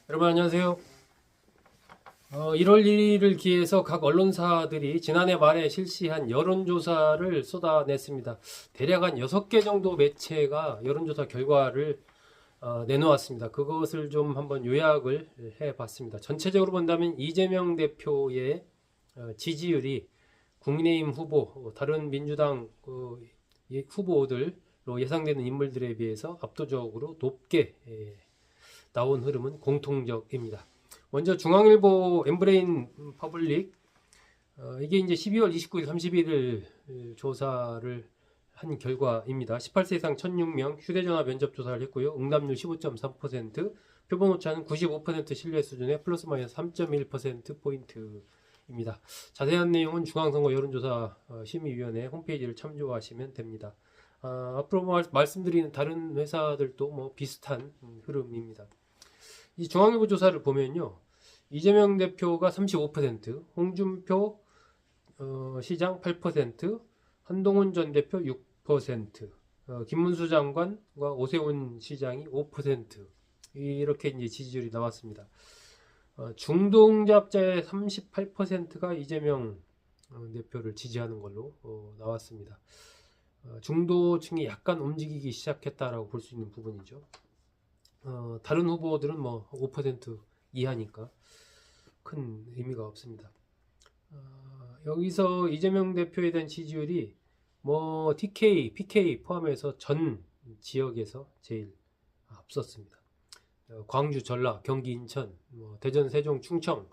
여러분 안녕하세요. 1월 1일을 기해서 각 언론사들이 지난해 말에 실시한 여론조사를 쏟아냈습니다. 대략 한 6개 정도 매체가 여론조사 결과를 내놓았습니다. 그것을 좀 한번 요약을 해봤습니다. 전체적으로 본다면 이재명 대표의 지지율이 국민의힘 후보, 다른 민주당 후보들로 예상되는 인물들에 비해서 압도적으로 높게 나온 흐름은 공통적입니다. 먼저 중앙일보 엠브레인 퍼블릭 이게 이제 12월 29일, 31일 조사를 한 결과입니다. 18세 이상 1006명 휴대전화 면접 조사를 했고요. 응답률 15.3%, 표본 오차는 95% 신뢰 수준의 플러스 마이너스 3.1%포인트입니다. 자세한 내용은 중앙선거 여론조사 심의위원회 홈페이지를 참조하시면 됩니다. 앞으로 말씀드리는 다른 회사들도 뭐 비슷한 흐름입니다. 이 중앙일보 조사를 보면요. 이재명 대표가 35%, 홍준표 시장 8%, 한동훈 전 대표 6%, 김문수 장관과 오세훈 시장이 5% 이렇게 이제 지지율이 나왔습니다. 중도응답자의 38%가 이재명 대표를 지지하는 걸로 나왔습니다. 중도층이 약간 움직이기 시작했다라고 볼 수 있는 부분이죠. 다른 후보들은 뭐 5% 이하니까 큰 의미가 없습니다. 여기서 이재명 대표에 대한 지지율이 뭐 TK, PK 포함해서 전 지역에서 제일 앞섰습니다. 광주, 전라, 경기, 인천, 대전, 세종, 충청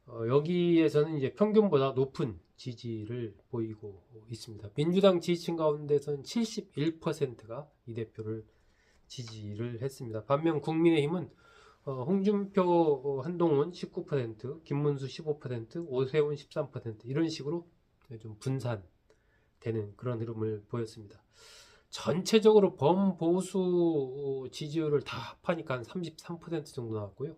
여기에서는 이제 평균보다 높은 지지를 보이고 있습니다. 민주당 지지층 가운데서는 71%가 이 대표를 지지를 했습니다. 반면 국민의힘은 홍준표, 한동훈 19%, 김문수 15%, 오세훈 13% 이런 식으로 좀 분산되는 그런 흐름을 보였습니다. 전체적으로 범보수 지지율을 다 합하니까 한 33% 정도 나왔고요.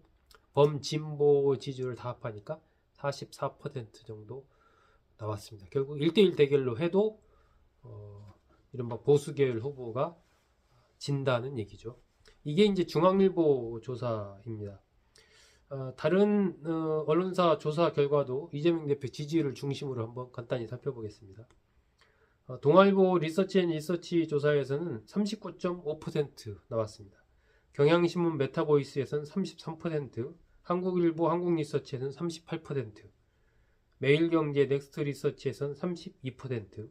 범진보 지지율을 다 합하니까 44% 정도 나왔습니다. 결국 1대1 대결로 해도 이른바 보수계열 후보가 진다는 얘기죠. 이게 이제 중앙일보 조사입니다. 다른 언론사 조사 결과도 이재명 대표 지지율을 중심으로 한번 간단히 살펴보겠습니다. 동아일보 리서치 조사에서는 39.5% 나왔습니다. 경향신문 메타보이스에서는 33%, 한국일보 한국리서치에서는 38%, 매일경제 넥스트리서치에서는 32%,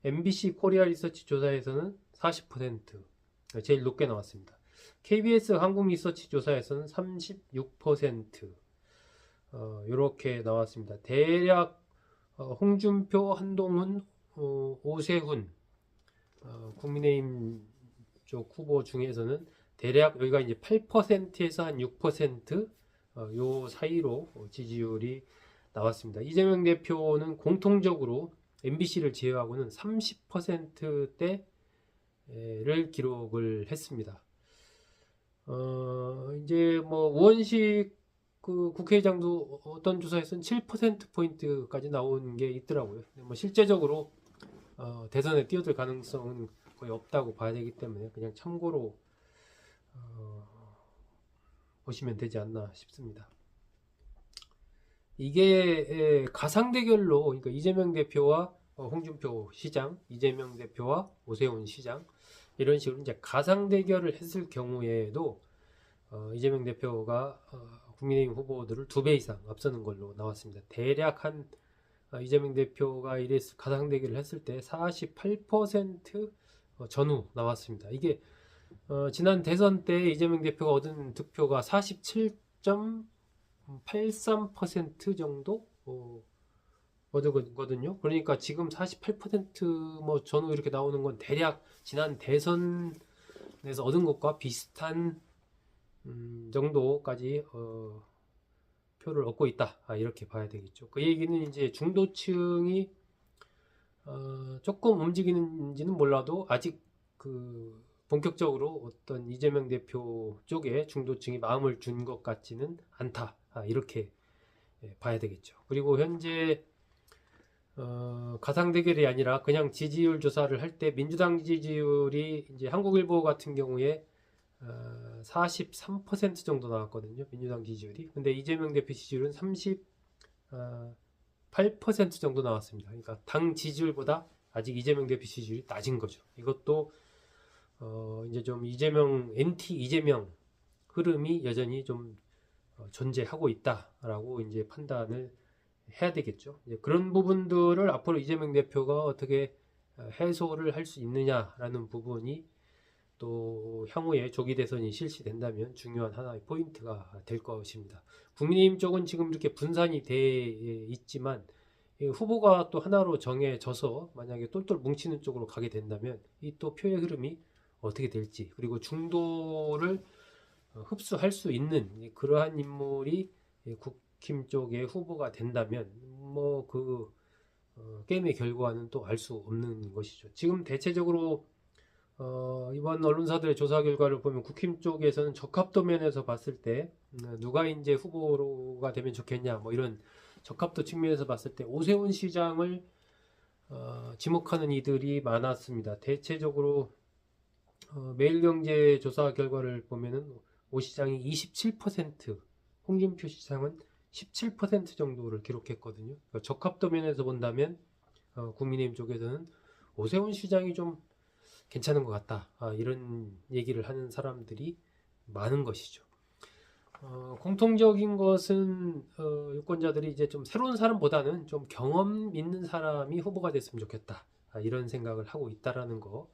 MBC 코리아 리서치 조사에서는 40%, 제일 높게 나왔습니다. KBS 한국리서치 조사에서는 36% 이렇게 나왔습니다. 대략 홍준표, 한동훈, 오세훈 국민의힘 쪽 후보 중에서는 대략 여기가 이제 8%에서 한 6% 요 사이로 지지율이 나왔습니다. 이재명 대표는 공통적으로 MBC를 제외하고는 30%대를 기록을 했습니다. 이제 뭐 우원식 그 국회의장도 어떤 조사에서는 7%포인트까지 나온 게 있더라고요. 뭐 실제적으로 대선에 뛰어들 가능성은 거의 없다고 봐야 되기 때문에 그냥 참고로 보시면 되지 않나 싶습니다. 이게 가상 대결로, 그러니까 이재명 대표와 홍준표 시장, 이재명 대표와 오세훈 시장 이런 식으로 이제 가상 대결을 했을 경우에도 이재명 대표가 국민의힘 후보들을 2배 이상 앞서는 걸로 나왔습니다. 대략 한 이재명 대표가 가상 대결을 했을 때 48% 전후 나왔습니다. 이게 지난 대선 때 이재명 대표가 얻은 득표가 47.83% 정도 얻었거든요. 그러니까 지금 48%뭐 전후 이렇게 나오는 건 대략 지난 대선에서 얻은 것과 비슷한 정도까지 표를 얻고 있다. 이렇게 봐야 되겠죠. 그 얘기는 이제 중도층이 조금 움직이는지는 몰라도 아직 그 본격적으로 어떤 이재명 대표 쪽에 중도층이 마음을 준 것 같지는 않다. 이렇게 봐야 되겠죠. 그리고 현재 가상 대결이 아니라 그냥 지지율 조사를 할 때 민주당 지지율이 이제 한국일보 같은 경우에 43% 정도 나왔거든요. 민주당 지지율이. 근데 이재명 대표 지지율은 38% 정도 나왔습니다. 그러니까 당 지지율보다 아직 이재명 대표 지지율이 낮은 거죠. 이것도 이제 좀 이재명 NT 이재명 흐름이 여전히 좀 존재하고 있다라고 이제 판단을 해야 되겠죠. 이제 그런 부분들을 앞으로 이재명 대표가 어떻게 해소를 할 수 있느냐라는 부분이 또 향후에 조기 대선이 실시된다면 중요한 하나의 포인트가 될 것입니다. 국민의힘 쪽은 지금 이렇게 분산이 돼 있지만 후보가 또 하나로 정해져서 만약에 똘똘 뭉치는 쪽으로 가게 된다면 이 또 표의 흐름이 어떻게 될지, 그리고 중도를 흡수할 수 있는 그러한 인물이 국힘 쪽의 후보가 된다면 뭐 그 게임의 결과는 또 알 수 없는 것이죠. 지금 대체적으로 이번 언론사들의 조사 결과를 보면 국힘 쪽에서는 적합도 면에서 봤을 때 누가 이제 후보가 되면 좋겠냐, 뭐 이런 적합도 측면에서 봤을 때 오세훈 시장을 지목하는 이들이 많았습니다. 대체적으로 매일경제 조사 결과를 보면은 오 시장이 27%, 홍준표 시장은 17% 정도를 기록했거든요. 그러니까 적합도 면에서 본다면 국민의힘 쪽에서는 오세훈 시장이 좀 괜찮은 것 같다, 이런 얘기를 하는 사람들이 많은 것이죠. 공통적인 것은 유권자들이 이제 좀 새로운 사람보다는 좀 경험 있는 사람이 후보가 됐으면 좋겠다, 이런 생각을 하고 있다라는 거,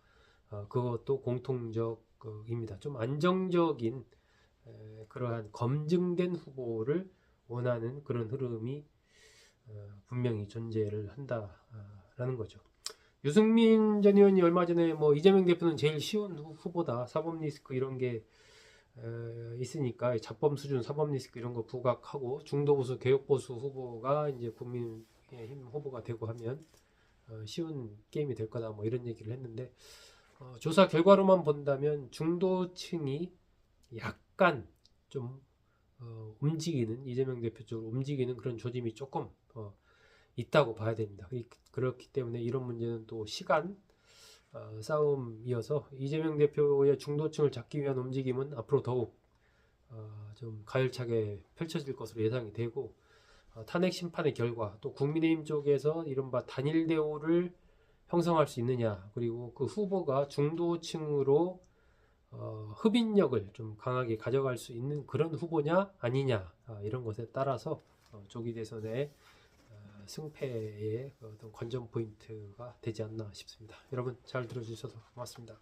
그것도 공통적입니다. 좀 안정적인 그러한 검증된 후보를 원하는 그런 흐름이 분명히 존재를 한다라는 거죠. 유승민 전 의원이 얼마 전에 뭐 이재명 대표는 제일 쉬운 후보다, 사법 리스크 이런 게 있으니까 자범 수준 사법 리스크 이런 거 부각하고 중도보수 개혁보수 후보가 이제 국민의힘 후보가 되고 하면 쉬운 게임이 될 거다, 뭐 이런 얘기를 했는데 조사 결과로만 본다면 중도층이 약간 좀 움직이는, 이재명 대표 쪽으로 움직이는 그런 조짐이 조금 있다고 봐야 됩니다. 그렇기 때문에 이런 문제는 또 시간 싸움이어서 이재명 대표의 중도층을 잡기 위한 움직임은 앞으로 더욱 좀 가열차게 펼쳐질 것으로 예상이 되고, 탄핵 심판의 결과, 또 국민의힘 쪽에서 이른바 단일 대우를 형성할 수 있느냐, 그리고 그 후보가 중도층으로 흡인력을 좀 강하게 가져갈 수 있는 그런 후보냐 아니냐, 이런 것에 따라서 조기 대선의 승패의 어떤 관전 포인트가 되지 않나 싶습니다. 여러분 잘 들어주셔서 고맙습니다.